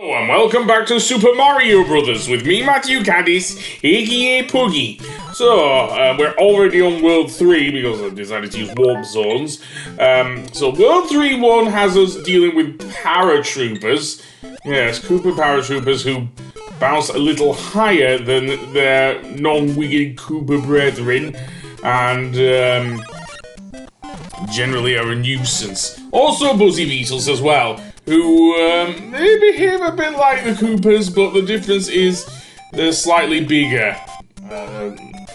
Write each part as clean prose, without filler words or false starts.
And welcome back to Super Mario Brothers with me, Matthew Caddis, aka Puggy. So, we're already on World 3 because I decided to use warp zones. So World 3-1 has us dealing with paratroopers. Yes, Koopa paratroopers who bounce a little higher than their non-wicked Koopa brethren and generally are a nuisance. Also Buzzy Beetles as well, who they behave a bit like the Koopas, but the difference is they're slightly bigger.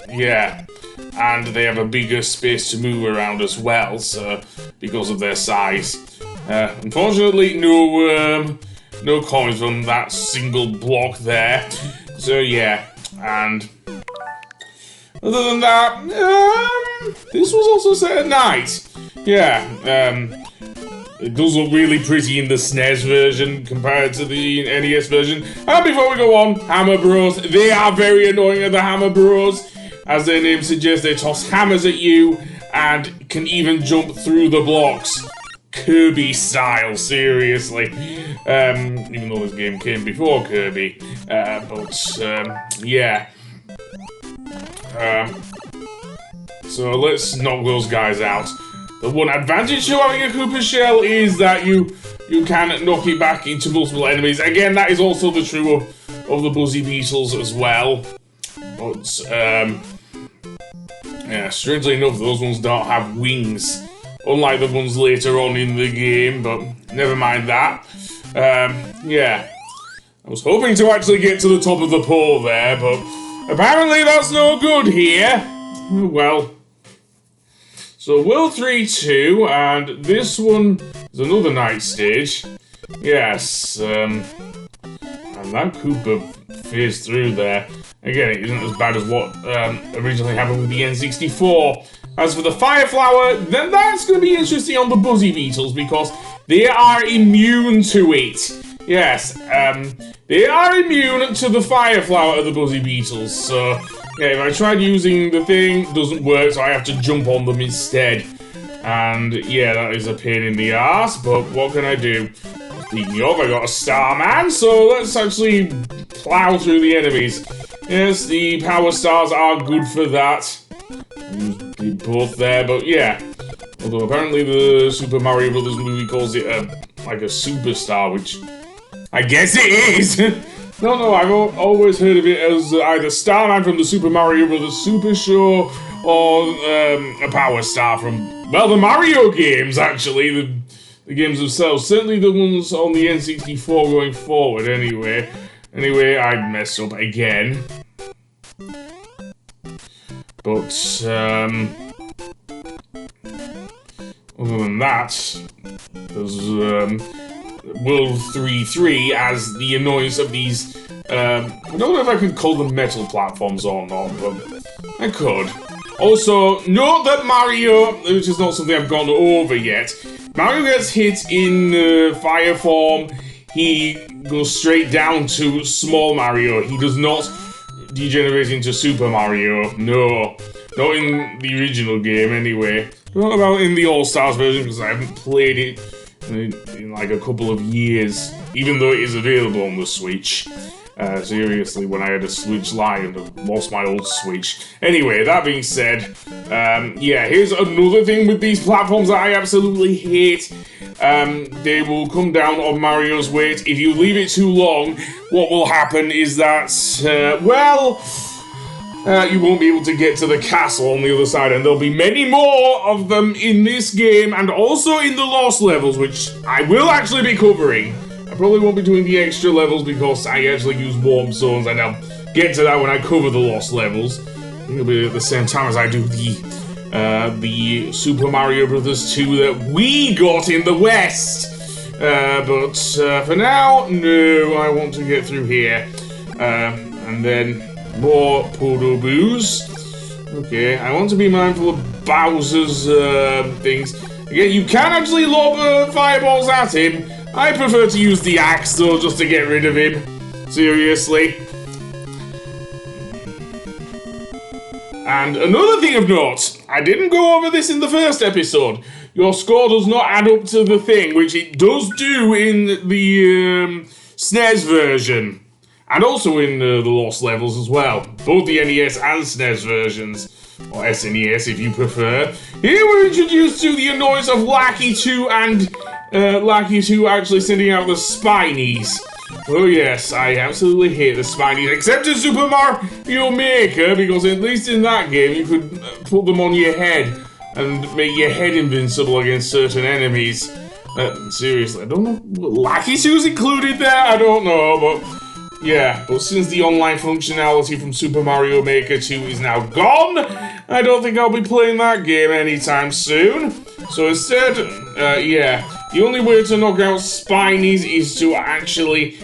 Yeah, and they have a bigger space to move around as well, so because of their size. Unfortunately, no coins from that single block there. So yeah, and other than that, this was also set at night. Yeah, it does look really pretty in the SNES version compared to the NES version. And before we go on, Hammer Bros. They are very annoying at the Hammer Bros. As their name suggests, they toss hammers at you and can even jump through the blocks. Kirby style, seriously. Even though this game came before Kirby. Yeah. So let's knock those guys out. The one advantage to having a Koopa shell is that you can knock it back into multiple enemies. Again, that is also the true of the Buzzy Beetles as well. But, yeah, strangely enough, those ones don't have wings. Unlike the ones later on in the game, but never mind that. Yeah. I was hoping to actually get to the top of the pole there, but apparently that's no good here. Well. So World 3-2, and this one is another night stage. Yes, and that Koopa phased through there. Again, it isn't as bad as what originally happened with the N64. As for the Fire Flower, then that's going to be interesting on the Buzzy Beetles because they are immune to it. Yes, they are immune to the Fire Flower of the Buzzy Beetles, so yeah, if I tried using the thing, it doesn't work, so I have to jump on them instead. And yeah, that is a pain in the ass, but what can I do? Speaking of, I got a Starman, so let's actually plow through the enemies. Yes, the Power Stars are good for that. Both there, but yeah. Although apparently the Super Mario Brothers movie calls it like a superstar, which I guess it is! No, I've always heard of it as either Starman from the Super Mario Brothers Super Show, or a Power Star from, well, the Mario games, actually, the games themselves. Certainly the ones on the N64 going forward, anyway. Anyway, I messed up again. But, other than that, there's, World 3-3 as the annoyance of these, I don't know if I could call them metal platforms or not, but I could. Also, note that Mario, which is not something I've gone over yet, Mario gets hit in fire form, he goes straight down to small Mario. He does not degenerate into Super Mario, no. Not in the original game, anyway. I don't know about in the All-Stars version, because I haven't played it in like a couple of years, even though it is available on the Switch. Seriously, when I had a Switch Lite and I lost my old Switch. Anyway, that being said, yeah, here's another thing with these platforms that I absolutely hate. They will come down on Mario's weight. If you leave it too long, what will happen is that, you won't be able to get to the castle on the other side, and there'll be many more of them in this game, and also in the Lost levels, which I will actually be covering. I probably won't be doing the extra levels because I actually use warp zones, and I'll get to that when I cover the Lost levels. It'll be at the same time as I do the Super Mario Brothers 2 that we got in the West. But for now, no, I want to get through here. And then more Podo-boos. Okay, I want to be mindful of Bowser's things. Again, you can actually lob fireballs at him. I prefer to use the axe, though, just to get rid of him. Seriously. And another thing of note, I didn't go over this in the first episode. Your score does not add up to the thing, which it does do in the SNES version. And also in the Lost Levels as well. Both the NES and SNES versions. Or SNES if you prefer. Here we're introduced to the annoyance of Lackey 2 and Lackey 2 actually sending out the Spinies. Oh yes, I absolutely hate the Spinies, except in Super Mario Maker, because at least in that game you could put them on your head and make your head invincible against certain enemies. Seriously, I don't know. Lackey 2's included there? I don't know, but... yeah, but since the online functionality from Super Mario Maker 2 is now gone, I don't think I'll be playing that game anytime soon. So instead, yeah, the only way to knock out Spinies is to actually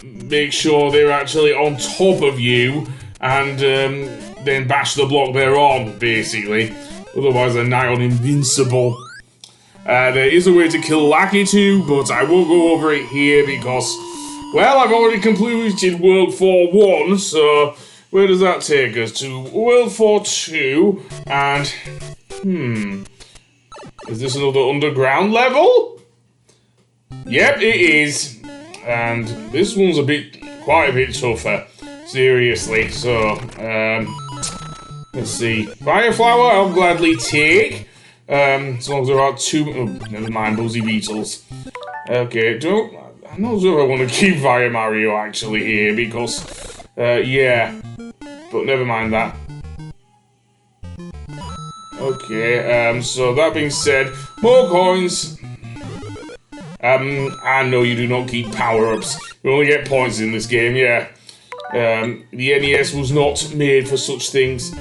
make sure they're actually on top of you and then bash the block they're on, basically. Otherwise, they're nigh on invincible. There is a way to kill Lackey 2, but I won't go over it here because... well, I've already completed World 4-1, so where does that take us? To World 4-2, and, is this another underground level? Yep, it is. And this one's quite a bit tougher, seriously, so, let's see. Fire Flower, I'll gladly take, as long as there are two, oh, never mind, Buzzy Beetles. Okay, I'm not sure if I want to keep Fire Mario actually here because, yeah, but never mind that. Okay, so that being said, more coins. I know you do not keep power-ups. You only get points in this game, yeah. The NES was not made for such things.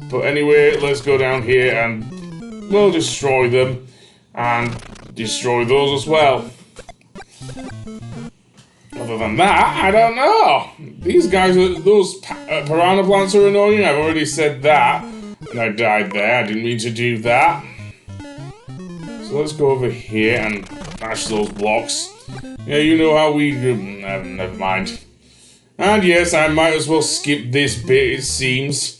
But anyway, let's go down here and we'll destroy them and destroy those as well. Other than that, I don't know. These guys, those piranha plants are annoying. I've already said that. And I died there. I didn't mean to do that. So let's go over here and bash those blocks. Yeah, you know how we... never mind. And yes, I might as well skip this bit, it seems.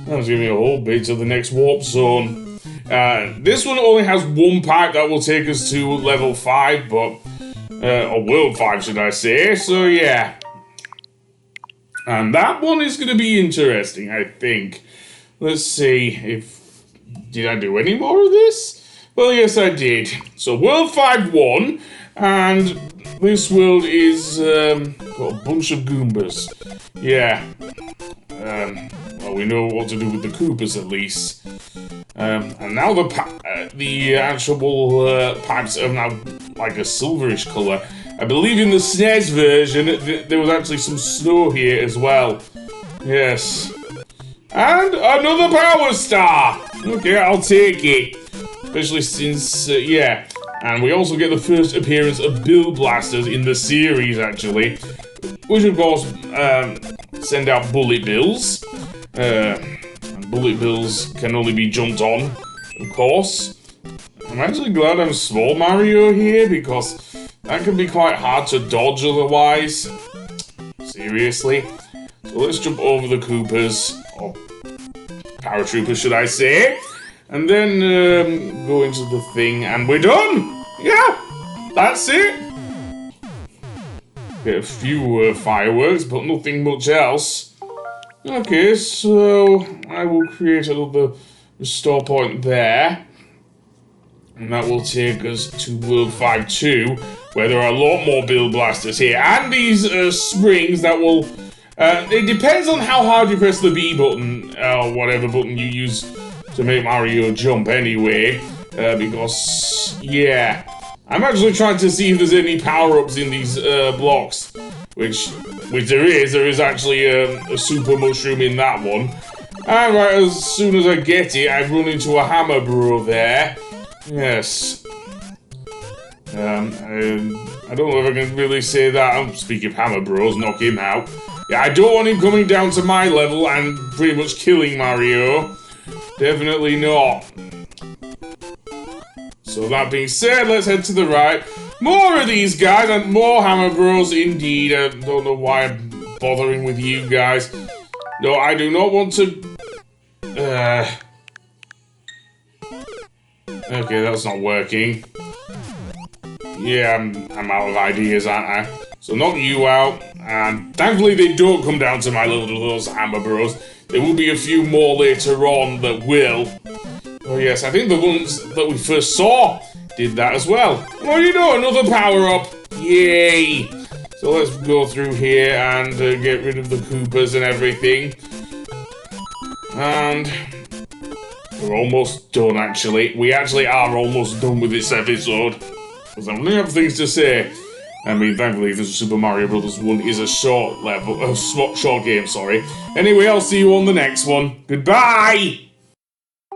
That's giving me a whole bit to the next warp zone. This one only has one pipe that will take us to level 5, but... or World 5, should I say. So, yeah. And that one is going to be interesting, I think. Let's see if... did I do any more of this? Well, yes, I did. So, World 5 won. And this world is... got a bunch of Goombas. Yeah. Well, we know what to do with the Koopas, at least. And now the actual pipes are now like a silverish colour. I believe in the SNES version, there was actually some snow here as well. Yes. And another Power Star! Okay, I'll take it. Especially since, yeah. And we also get the first appearance of Bill Blasters in the series, actually. Which, of course, send out Bullet Bills. And Bullet Bills can only be jumped on, of course. I'm actually glad I'm Small Mario here, because that can be quite hard to dodge otherwise. Seriously. So let's jump over the Koopas, or Paratroopers should I say, and then go into the thing, and we're done! Yeah! That's it! Get a few fireworks, but nothing much else. Okay, so I will create another restore point there. And that will take us to World 5-2, where there are a lot more Bill Blasters here. And these springs that will... it depends on how hard you press the B button, or whatever button you use to make Mario jump anyway. Because, yeah... I'm actually trying to see if there's any power-ups in these blocks. Which there is. There is actually a super mushroom in that one. And right as soon as I get it, I run into a hammer bro there. Yes. I don't know if I can really say that. I'm speaking of hammer bros, knock him out. Yeah, I don't want him coming down to my level and pretty much killing Mario. Definitely not. So that being said, let's head to the right. More of these guys and more hammer bros indeed. I don't know why I'm bothering with you guys. No, I do not want to... Okay, that's not working. Yeah, I'm out of ideas, aren't I? So knock you out, and thankfully they don't come down to my little those Hammer Bros. There will be a few more later on that will. Oh yes, I think the ones that we first saw did that as well. Oh, you know, another power-up! Yay! So let's go through here and get rid of the Koopas and everything. And we're almost done, actually. We actually are almost done with this episode. Because I only have things to say. I mean, thankfully, the Super Mario Bros. 1 is a short level, short game, sorry. Anyway, I'll see you on the next one. Goodbye!